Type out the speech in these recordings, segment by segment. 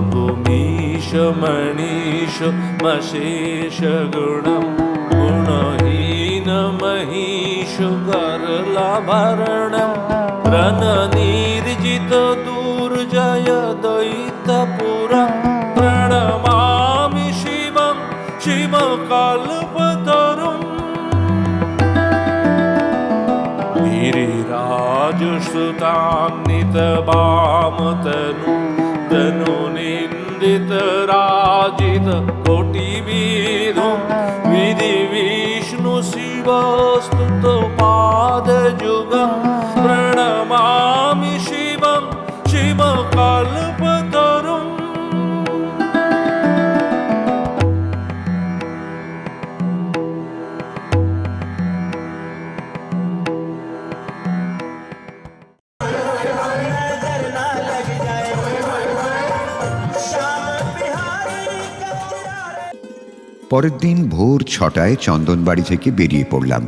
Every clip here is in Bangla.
वपुमीश मणीश मशेष गुणं गुणहीन महीश गर्लाभरणं रणनिर्जित दुर्जय दैत्यपुरं प्रणमामि शिवं शिवकल्पतरुम् गिरिराजसुतान्वितवामतनु तनुनिन्दितराजित कोटिविधुं विधिविष्णुशिवस्तुतपादयुगं प्रणमामि शिवं शिवकल्पतरुम् পরের দিন ভোর ৬টায় চন্দনবাড়ি থেকে বেরিয়ে পড়লাম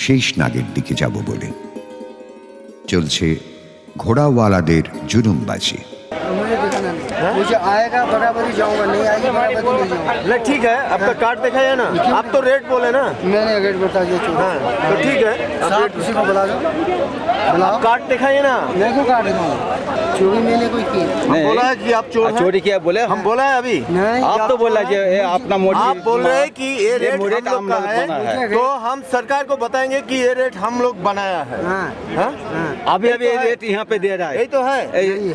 শেষনাগের দিকে যাব বলে। চলছে ঘোড়াওয়ালাদের জুলুমবাজি। मुझे आएगा बराबरी जाऊंगा, नहीं आएगी बराबरी नहीं जाऊंगा। ठीक है, आपका कार्ड दिखाइए ना, आप तो रेट बोले ना। मैंने रेट बता दिया। हाँ, तो ठीक है, आप किसी को बुला दो, बुलाओ। कार्ड दिखाइए ना। मैं क्यों कार्ड दिखाऊंगा? चोरी मैंने कोई की? हम बोला है कि आप चोर हैं। चोरी किया बोले? हम बोला है अभी नहीं, आप तो बोला जे अपना मोटी आप बोल रहे हैं कि ये रेट मोरेट हम लोग का हम लोग बना है, है। तो हम सरकार को बताएंगे कि ये रेट हम लोग बनाया है। हाँ, हाँ? अभी अभी रेट यहाँ पे दे रहा है। यही तो है,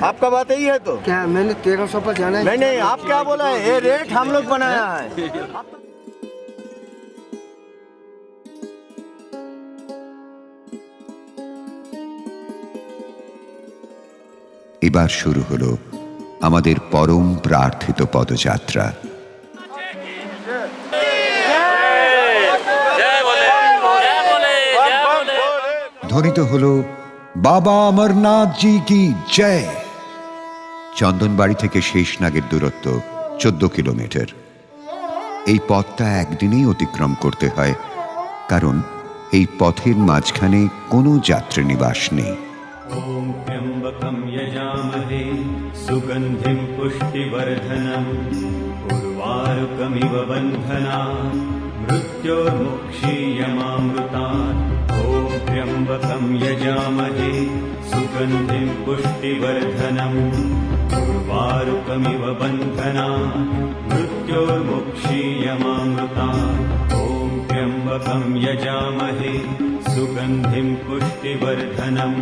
आपका बात यही है। तो क्या मैंने 1300 पर जाना है? नहीं, आप क्या बोला है, ये रेट हम लोग बनाया है। এবার শুরু হলো আমাদের পরম প্রার্থিত পদযাত্রা। ধ্বনিত হলো বাবা অমরনাথ জি কি জয়। চন্দনবাড়ি থেকে শেষনাগের দূরত্ব 14 কিলোমিটার। এই পথটা একদিনেই অতিক্রম করতে হয়, কারণ এই পথের মাঝখানে কোনো যাত্রী নিবাস নেই। ॐ त्र्यम्बकं यजामहे सुगन्धिं पुष्टिवर्धनम् उर्वारुकमिव बन्धनात् मृत्योर्मुक्षीयमामृतात् ॐ त्र्यम्बकं यजामहे सुगन्धिं पुष्टिवर्धनम् उर्वारुकमिव बन्धनात् मृत्योर्मुक्षीयमामृतात् ॐ त्र्यम्बकं यजामहे सुगन्धिं पुष्टिवर्धनम्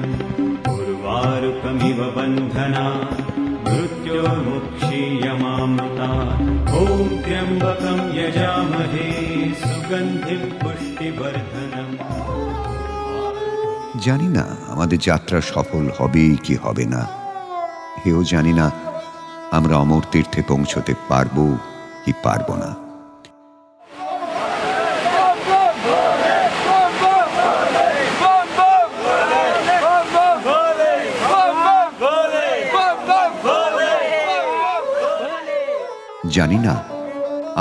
उर्वारुकमिव बन्धनात् मृत्योर्मुक्षीयमामृतात् ॐ त्र्यम्बकं यजामहे सुगन्धिं पुष्टिवर्धनम्। জানি না আমাদের যাত্রা সফল হবে কি হবে না, এও জানি না আমরা অমর তীর্থে পৌঁছতে পারবো কি পারবো না। জানি না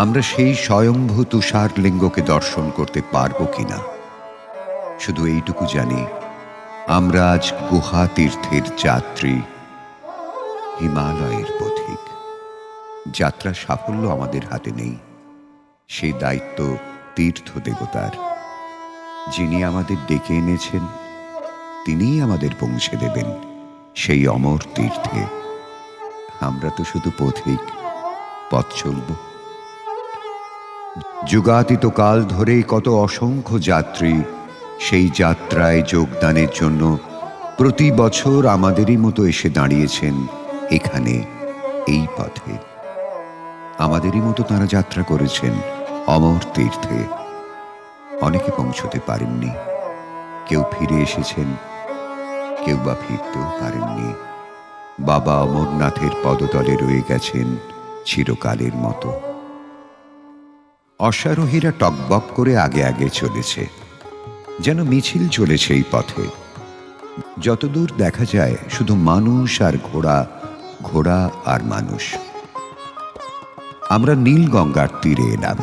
আমরা সেই স্বয়ম্ভূ তুষার লিঙ্গকে দর্শন করতে পারবো কিনা। শুধু এইটুকু জানি আমরা আজ গুহা তীর্থের যাত্রী, হিমালয়ের পথিক। যাত্রার সাফল্য আমাদের হাতে নেই, সেই দায়িত্ব তীর্থ দেবতার। যিনি আমাদের ডেকে এনেছেন তিনিই আমাদের পৌঁছে দেবেন সেই অমর তীর্থে। আমরা তো শুধু পথিক, পথ চলব। যুগাতীত কাল ধরে কত অসংখ্য যাত্রী সেই যাত্রায় যোগদানের জন্য প্রতি বছর আমাদেরই মতো এসে দাঁড়িয়েছেন এখানে, এই পথে। আমাদেরই মতো তারা যাত্রা করেছেন অমর তীর্থে। অনেকে পৌঁছতে পারেননি, কেউ ফিরে এসেছেন, কেউ বা ফিরতেও পারেননি। বাবা অমরনাথের পদতলে রয়ে গেছেন চিরকালের মতো। অশ্বারোহীরা টকবক করে আগে আগে চলেছে, যেন মিছিল চলেছে এই পথে। যতদূর দেখা যায় শুধু মানুষ আর ঘোড়া, ঘোড়া আর মানুষ। আমরা নীলগঙ্গার তীরে এলাম।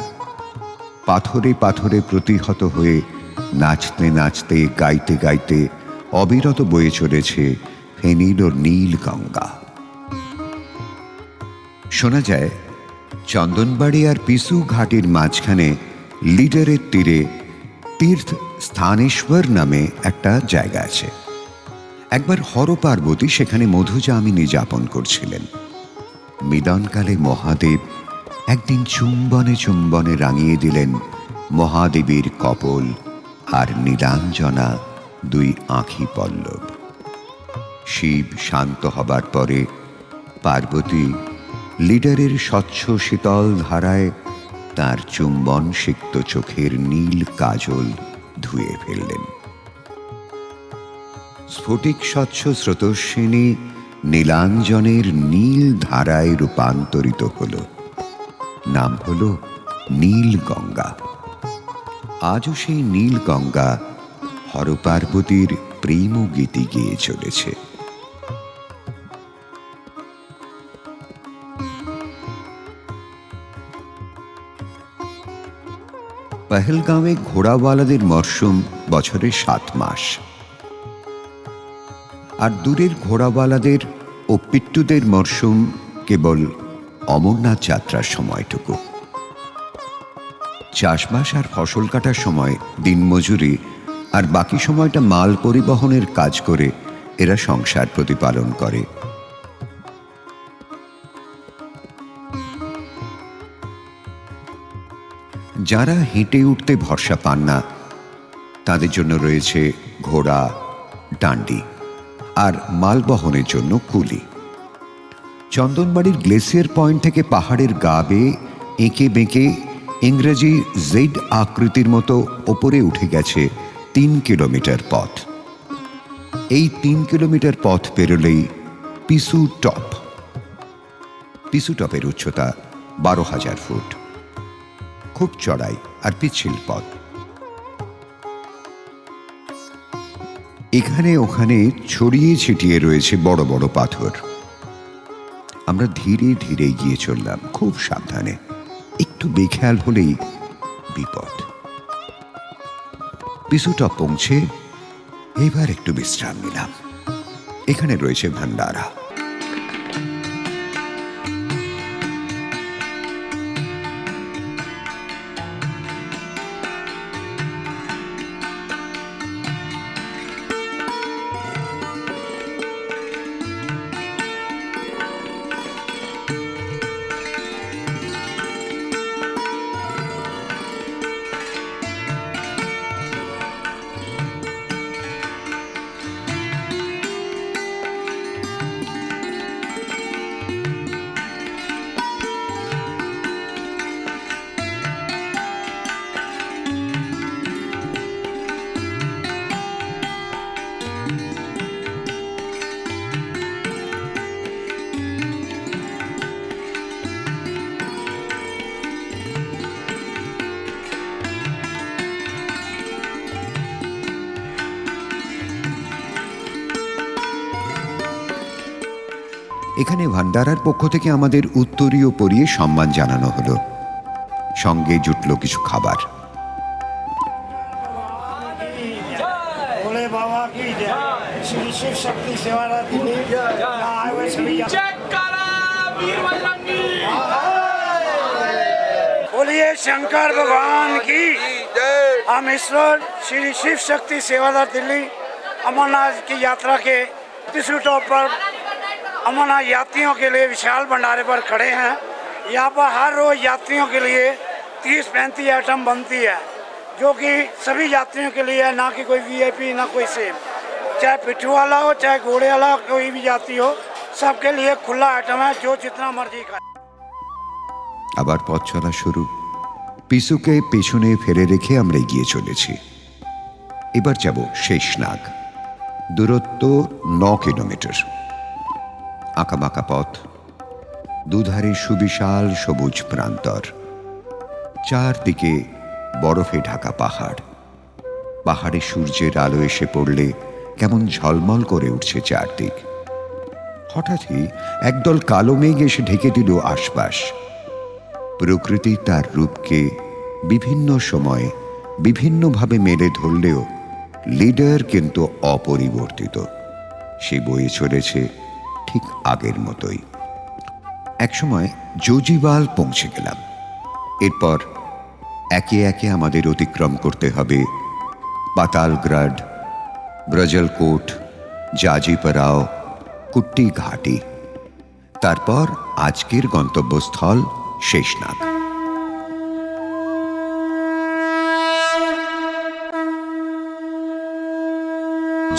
পাথরে পাথরে প্রতিহত হয়ে নাচতে নাচতে, গাইতে গাইতে অবিরত বয়ে চলেছে ফেনীর নীলগঙ্গা। শোনা যায় চন্দনবাড়ি আর পিসু ঘাটির মাঝখানে লিডারের তীরে তীর্থ স্থানেশ্বর নামে একটা জায়গা আছে। একবার হর পার্বতী সেখানে মধুজামিনী যাপন করছিলেন। মিলনকালে মহাদেব একদিন চুম্বনে চুম্বনে রাঙিয়ে দিলেন মহাদেবীর কপল আর নীলাঞ্জনা দুই আঁখি পল্লব। শিব শান্ত হবার পরে পার্বতী লিডারের স্বচ্ছ শীতল ধারায় তার চুম্বন সিক্ত চোখের নীল কাজল ধুয়ে ফেললেন। স্ফটিক স্বচ্ছ স্রোতস্বিনী নীলাঞ্জনের নীল ধারায় রূপান্তরিত হল। নাম হল নীলগঙ্গা। আজও সেই নীলগঙ্গা হরপার্বতীর প্রেম গীতি গেয়ে চলেছে। পহেলগাঁওয়ে ঘোড়াওয়ালাদের মরশুম বছরে 7 মাস, আর দূরের ঘোড়াওয়ালাদের ও পিট্টুদের মরশুম কেবল অমরনাথ যাত্রার সময়টুকু। চাষবাস আর ফসল কাটার সময় দিনমজুরি আর বাকি সময়টা মাল পরিবহনের কাজ করে এরা সংসার প্রতিপালন করে। যারা হেঁটে উঠতে ভরসা পান না তাদের জন্য রয়েছে ঘোড়া, ডান্ডি আর মাল বহনের জন্য কুলি। চন্দনবাড়ির গ্লেসিয়ার পয়েন্ট থেকে পাহাড়ের গা বেয়ে এঁকে বেঁকে ইংরেজি জেড আকৃতির মতো ওপরে উঠে গেছে 3 কিলোমিটার পথ। এই 3 কিলোমিটার পথ পেরোলেই পিসু টপ। পিসু টপের উচ্চতা 12,000 ফুট, খুব চড়াই আর পিচ্ছিল পথ। এখানে ওখানে ছড়িয়ে ছিটিয়ে রয়েছে বড় বড় পাথর। আমরা ধীরে ধীরে গিয়ে চললাম, খুব সাবধানে। একটু বেখেয়াল হলেই বিপদ। পিসু টপ পৌঁছে এবার একটু বিশ্রাম নিলাম। এখানে রয়েছে ভান্ডারা। এখানে ভান্ডারার পক্ষ থেকে আমাদের উত্তরীয় পরিয়ে সম্মান জানানো হলো। সঙ্গে জুটল কিছু খাবার। भोले बाबा की जय, श्री शिव शक्ति सेवादार दिल्ली, यहाँ आए हुए सभी बोलिए शंकर भगवान की। हम ईश्वर श्री शिव शक्ति सेवादार दिल्ली अमरनाथ की यात्रा के पिसू टॉप पर अमरनाथ यात्रियों के लिए विशाल भंडारे पर खड़े हैं। यहाँ पर हर रोज यात्रियों के लिए 30-35 आइटम बनती है, जो कि सभी यात्रियों के लिए है, ना कि कोई वीआईपी ना कोई सेम। चाहे पिट्ठू वाला हो चाहे घोड़े वाला कोई भी यात्री हो, सबके लिए खुला आइटम है, जो जितना मर्जी खाए। আবার পথ চলা শুরু। পিসুকে পেছনে ফেলে রেখে আমরা এগিয়ে চলেছি। এবার যাব শেষনাগ। দূরত্ব 9 কিলোমিটার। আঁকাবাঁকা পথ, দুধারে সুবিশাল সবুজ প্রান্তর, চারদিকে বরফে ঢাকা পাহাড়। পাহাড়ে সূর্যের আলো এসে পড়লে কেমন ঝলমল করে উঠছে চারদিক। হঠাৎই একদল কালো মেঘ এসে ঢেকে দিল আশপাশ। প্রকৃতি তার রূপকে বিভিন্ন সময়ে বিভিন্নভাবে মেলে ধরলেও লিডার কিন্তু অপরিবর্তিত। সে বয়ে চলেছে ঠিক আগের মতোই। একসময় যোজিবাল পৌঁছে গেলাম। এরপর একে একে আমাদের অতিক্রম করতে হবে পাতালগ্রাড, ব্রজলকোট, জাজিপাড়াও, কুট্টি ঘাটি, তারপর আজকের গন্তব্যস্থল শেষনাগ।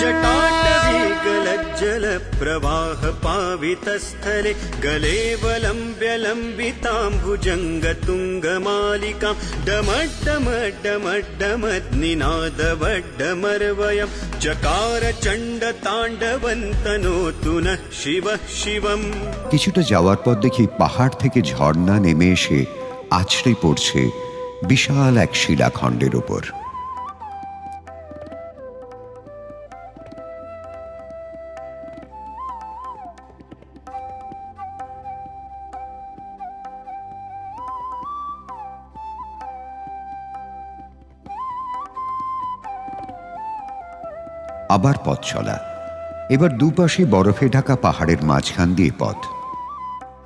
जटाटवी गलज्जल प्रवाह पावितस्थले गले वलम्ब्यलम्बिताम्बुजङ्गतुङ्गमालिकां डमड्डमड्डमड्डमद्निनादवड्डमर्वयं चकार चण्डताण्डवन्तनोतु नः शिवः शिवम्। কিছুটা যাওয়ার পর দেখি পাহাড় থেকে ঝর্ণা নেমে এসে আছড়ে পড়ছে বিশাল এক শিলাখণ্ডের উপর। আবার পথ চলা। এবার দুপাশে বরফে ঢাকা পাহাড়ের মাঝখান দিয়ে পথ।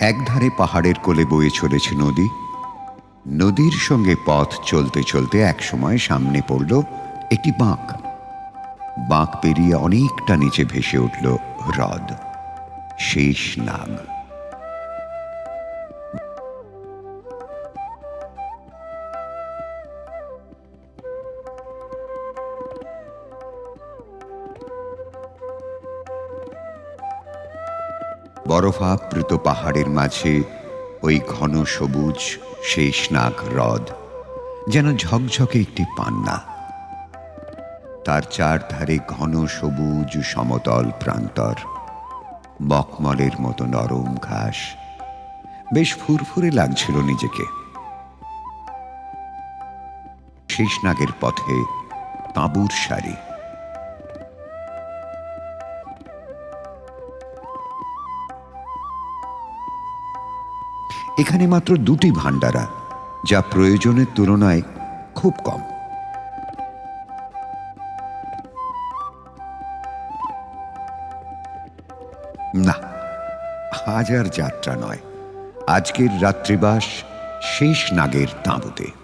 একধারে পাহাড়ের কোলে বয়ে চলেছে নদী। নদীর সঙ্গে পথ চলতে চলতে একসময় সামনে পড়ল একটি বাঁক। বাঁক পেরিয়ে অনেকটা নিচে ভেসে উঠল হ্রদ, শেষনাগ। বরফাবৃত পাহাড়ের মাঝে ওই ঘন সবুজ শেষনাগ হ্রদ যেন ঝকঝকে একটি পান্না। তার চারধারে ঘন সবুজ সমতল প্রান্তর, মখমলের মতো নরম ঘাস। বেশ ফুরফুরে লাগছিল নিজেকে। শেষনাগের পথে তাঁবুর সারি। এখানে মাত্র দুটি ভান্ডারা, যা প্রয়োজনের তুলনায় খুব কম। না, আজ আর যাত্রা নয়। আজকের রাত্রিবাস শেষনাগের তাঁবুতে।